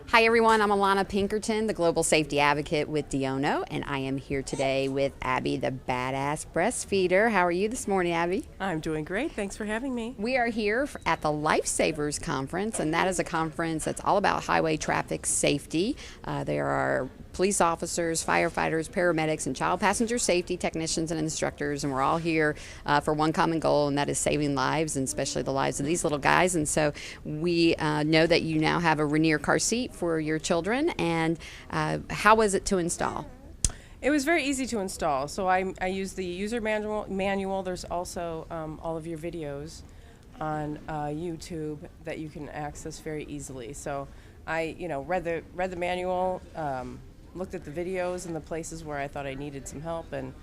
Hi everyone, I'm Alana Pinkerton, the Global Safety Advocate with Diono, and I am here today with Abby, the Badass Breastfeeder. How are you this morning, Abby? I'm doing great. Thanks for having me. We are here at the Lifesavers conference, and that is a conference that's all about highway traffic safety. There are police officers, firefighters, paramedics, and child passenger safety technicians and instructors, and we're all here for one common goal, and that is saving lives, and especially the lives of these little guys. And so we know that you now have a Rainier car seat for your children, and how was it to install? It was very easy to install. So I used the user manual. There's also all of your videos on YouTube that you can access very easily. So I, read the manual, looked at the videos and the places where I thought I needed some help, and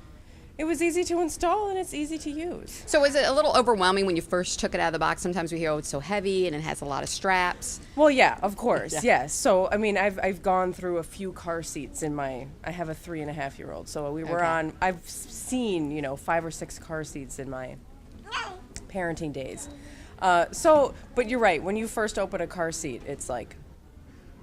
it was easy to install and it's easy to use. So was it a little overwhelming when you first took it out of the box? Sometimes we hear, oh, it's so heavy and it has a lot of straps. Well, yeah, of course, Yeah. yes. So, I mean, I've gone through a few car seats I have a 3.5-year-old. So I've seen, 5 or 6 car seats in my parenting days. But you're right, when you first open a car seat,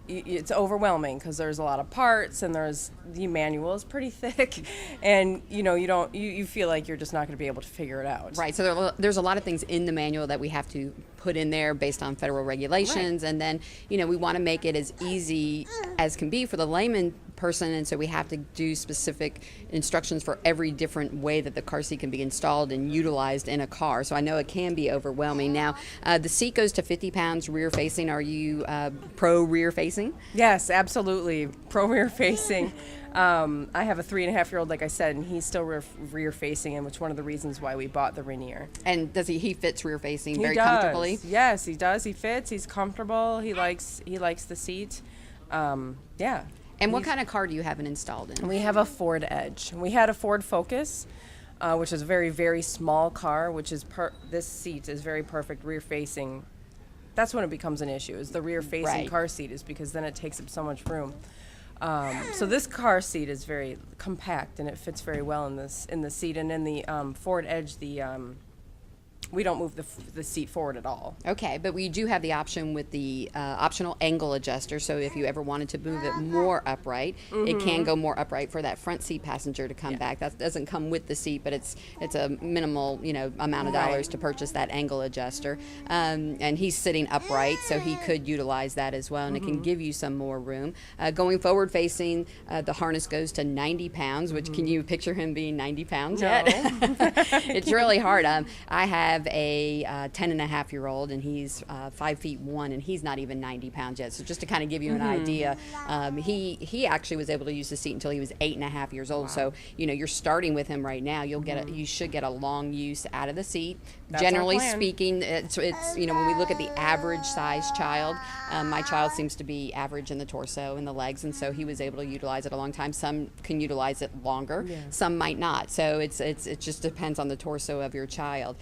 it's overwhelming because there's a lot of parts and the manual is pretty thick, and you feel like you're just not going to be able to figure it out. Right. So there's a lot of things in the manual that we have to put in there based on federal regulations, Right. and then we want to make it as easy as can be for the layman person, and so we have to do specific instructions for every different way that the car seat can be installed and utilized in a car. So I know it can be overwhelming. Now, the seat goes to 50 pounds rear facing. Are you pro rear facing? Yes, absolutely. Pro rear facing. I have a 3.5-year-old, like I said, and he's still rear facing, and which is one of the reasons why we bought the Rainier. And does he fits rear facing very He does. comfortably? Yes, he does. He fits. He's comfortable. He likes the seat. Yeah. And what kind of car do you have it installed in? We have a Ford Edge. We had a Ford Focus, which is a very, very small car, which is this seat is very perfect rear facing. That's when it becomes an issue, is the rear facing Right. car seat, is because then it takes up so much room. So this car seat is very compact and it fits very well in the seat. And in the Ford Edge, we don't move the seat forward at all. Okay, but we do have the option with the optional angle adjuster, so if you ever wanted to move it more upright, it can go more upright for that front seat passenger to come back. That doesn't come with the seat, but it's a minimal amount of dollars Right. to purchase that angle adjuster. And he's sitting upright, so he could utilize that as well, and it can give you some more room. Going forward facing, the harness goes to 90 pounds, which can you picture him being 90 pounds No. yet? It's really hard. I have a 10.5-year-old, and he's 5'1", and he's not even 90 pounds yet. So just to kind of give you an idea, he actually was able to use the seat until he was 8.5 years old. Wow. So you're starting with him right now. You should get a long use out of the seat. That's Generally our plan. speaking, it's when we look at the average size child, my child seems to be average in the torso and the legs, and so he was able to utilize it a long time. Some can utilize it longer, some might not. So it just depends on the torso of your child.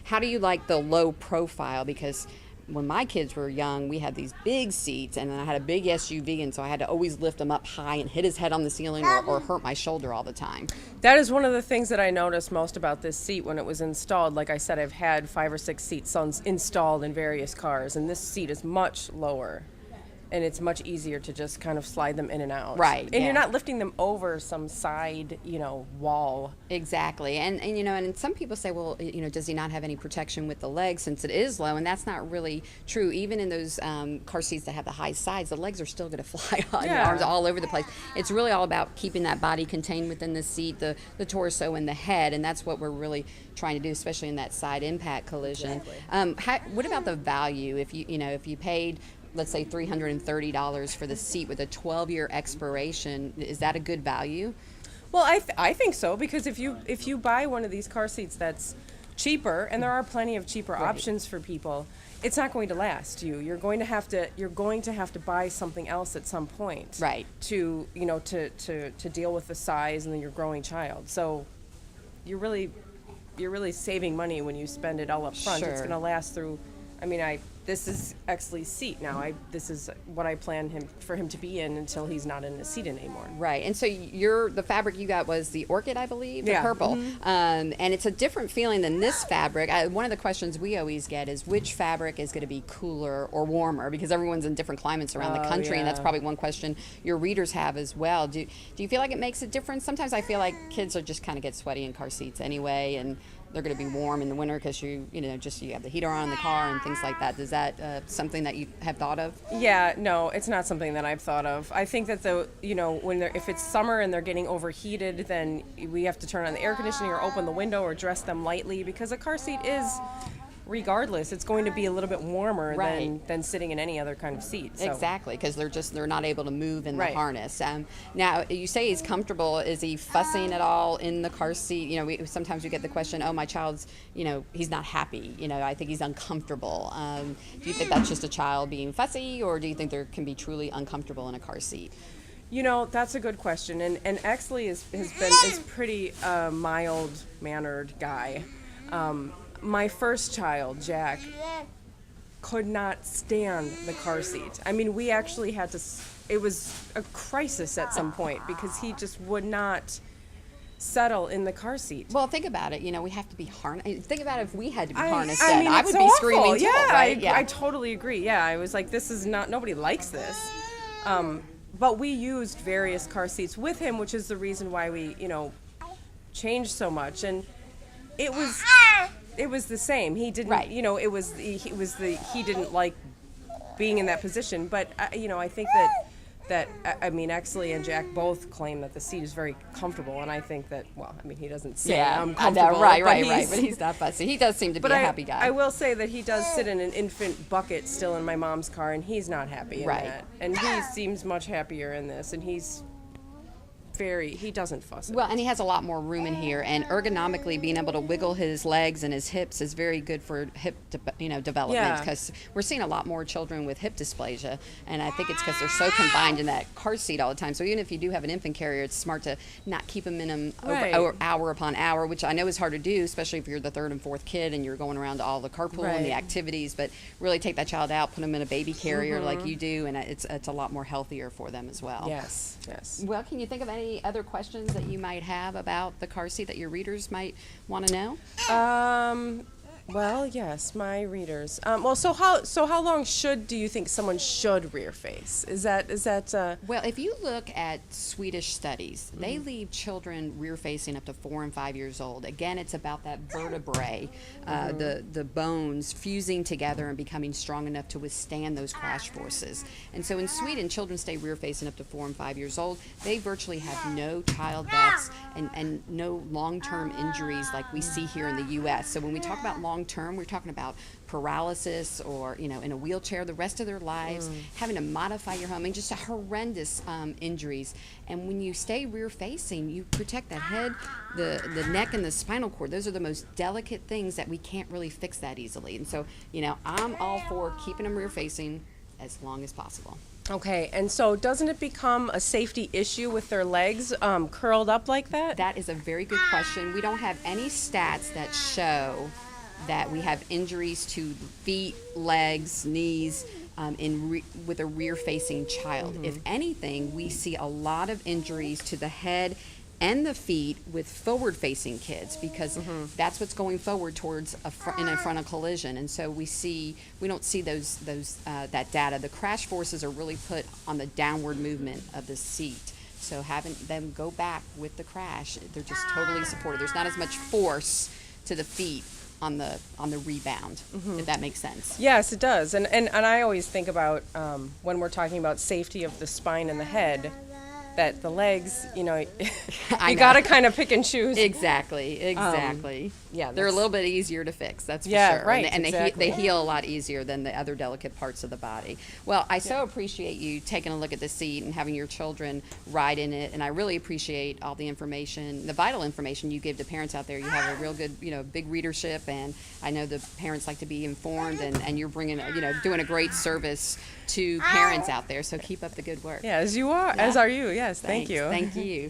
How do you like the low profile? Because when my kids were young, we had these big seats, and then I had a big SUV, and so I had to always lift him up high and hit his head on the ceiling or hurt my shoulder all the time. That is one of the things that I noticed most about this seat when it was installed. Like I said, I've had 5 or 6 seats installed in various cars, and this seat is much lower. And it's much easier to just kind of slide them in and out. Right. And you're not lifting them over some side, wall. Exactly. And some people say, well, does he not have any protection with the legs since it is low? And that's not really true. Even in those car seats that have the high sides, the legs are still going to fly on your arms all over the place. It's really all about keeping that body contained within the seat, the torso and the head, and that's what we're really trying to do, especially in that side impact collision. Exactly. What about the value? If you paid, let's say $330 for the seat with a 12-year expiration, is that a good value? Well, I think so, because if you buy one of these car seats that's cheaper, and there are plenty of cheaper options for people, it's not going to last you. You're going to have to buy something else at some point. Right. To to deal with the size and then your growing child. So you're really saving money when you spend it all up front. Sure. It's going to last through. I mean, this is Exley's seat now. This is what I plan for him to be in until he's not in the seat anymore. Right. And so the fabric you got was the orchid, I believe, the Yeah. purple. And it's a different feeling than this fabric. One of the questions we always get is which fabric is going to be cooler or warmer, because everyone's in different climates around the country, and that's probably one question your readers have as well. Do you feel like it makes a difference? Sometimes I feel like kids are just kind of get sweaty in car seats anyway, and they're going to be warm in the winter because you have the heater on in the car and things like that. Is that something that you have thought of? Yeah, no, it's not something that I've thought of. I think that if it's summer and they're getting overheated, then we have to turn on the air conditioning or open the window or dress them lightly, because a car seat is, regardless, it's going to be a little bit warmer than sitting in any other kind of seat. So. Exactly, because they're not able to move in the harness. Now, you say he's comfortable. Is he fussing at all in the car seat? Sometimes we get the question, oh, my child's, he's not happy. I think he's uncomfortable. Do you think that's just a child being fussy, or do you think there can be truly uncomfortable in a car seat? That's a good question. And Exley is pretty mild-mannered guy. My first child, Jack, could not stand the car seat. I mean, we actually had to, it was a crisis at some point, because he just would not settle in the car seat. Well, think about it. We have to be harnessed. Think about if we had to be harnessed. I mean, I would be screaming too, right? I totally agree. Yeah, I was like, this is not, nobody likes this. But we used various car seats with him, which is the reason why we, changed so much. And it was the same. He didn't, he didn't like being in that position. But I think that Exley and Jack both claim that the seat is very comfortable, and I think that, he doesn't say I'm comfortable. Right, but he's not fussy. He does seem to be a happy guy. I will say that he does sit in an infant bucket still in my mom's car, and he's not happy in that. And he seems much happier in this, and he doesn't fuss. Well, and he has a lot more room in here, and ergonomically being able to wiggle his legs and his hips is very good for hip development, because we're seeing a lot more children with hip dysplasia, and I think it's because they're so confined in that car seat all the time. So even if you do have an infant carrier, it's smart to not keep them in them over hour upon hour, which I know is hard to do, especially if you're the third and fourth kid and you're going around to all the carpool and the activities, but really take that child out, put them in a baby carrier like you do, and it's a lot more healthier for them as well. Yes. Well, can you think of any other questions that you might have about the car seat that your readers might want to know? Well, yes, my readers. So how long do you think someone should rear face? Is that? Well, if you look at Swedish studies, they leave children rear facing up to 4 and 5 years old. Again, it's about that vertebrae, the bones fusing together and becoming strong enough to withstand those crash forces. And so in Sweden, children stay rear facing up to 4 and 5 years old. They virtually have no child deaths and no long-term injuries like we see here in the U.S. So when we talk about long-term, we're talking about paralysis or, in a wheelchair the rest of their lives, having to modify your home, and just horrendous injuries. And when you stay rear-facing, you protect that head, the neck, and the spinal cord. Those are the most delicate things that we can't really fix that easily. And so, I'm all for keeping them rear-facing as long as possible. Okay, and so doesn't it become a safety issue with their legs curled up like that? That is a very good question. We don't have any stats that show that we have injuries to feet, legs, knees with a rear-facing child. If anything, we see a lot of injuries to the head and the feet with forward-facing kids, because that's what's going forward towards in a frontal collision. And so we don't see that data. The crash forces are really put on the downward movement of the seat. So having them go back with the crash, they're just totally supported. There's not as much force to the feet on the rebound, if that makes sense. Yes, it does. And I always think about when we're talking about safety of the spine and the head, that the legs, you got to kind of pick and choose. Exactly. They're a little bit easier to fix, that's for sure. Right, and exactly. they heal a lot easier than the other delicate parts of the body. Well, I so appreciate you taking a look at the seat and having your children ride in it, and I really appreciate all the information, the vital information you give to parents out there. You have a real good, big readership, and I know the parents like to be informed, and you're bringing, doing a great service to parents out there, so keep up the good work. Yeah, as you are, as are you. Yes, thank you. Thank you.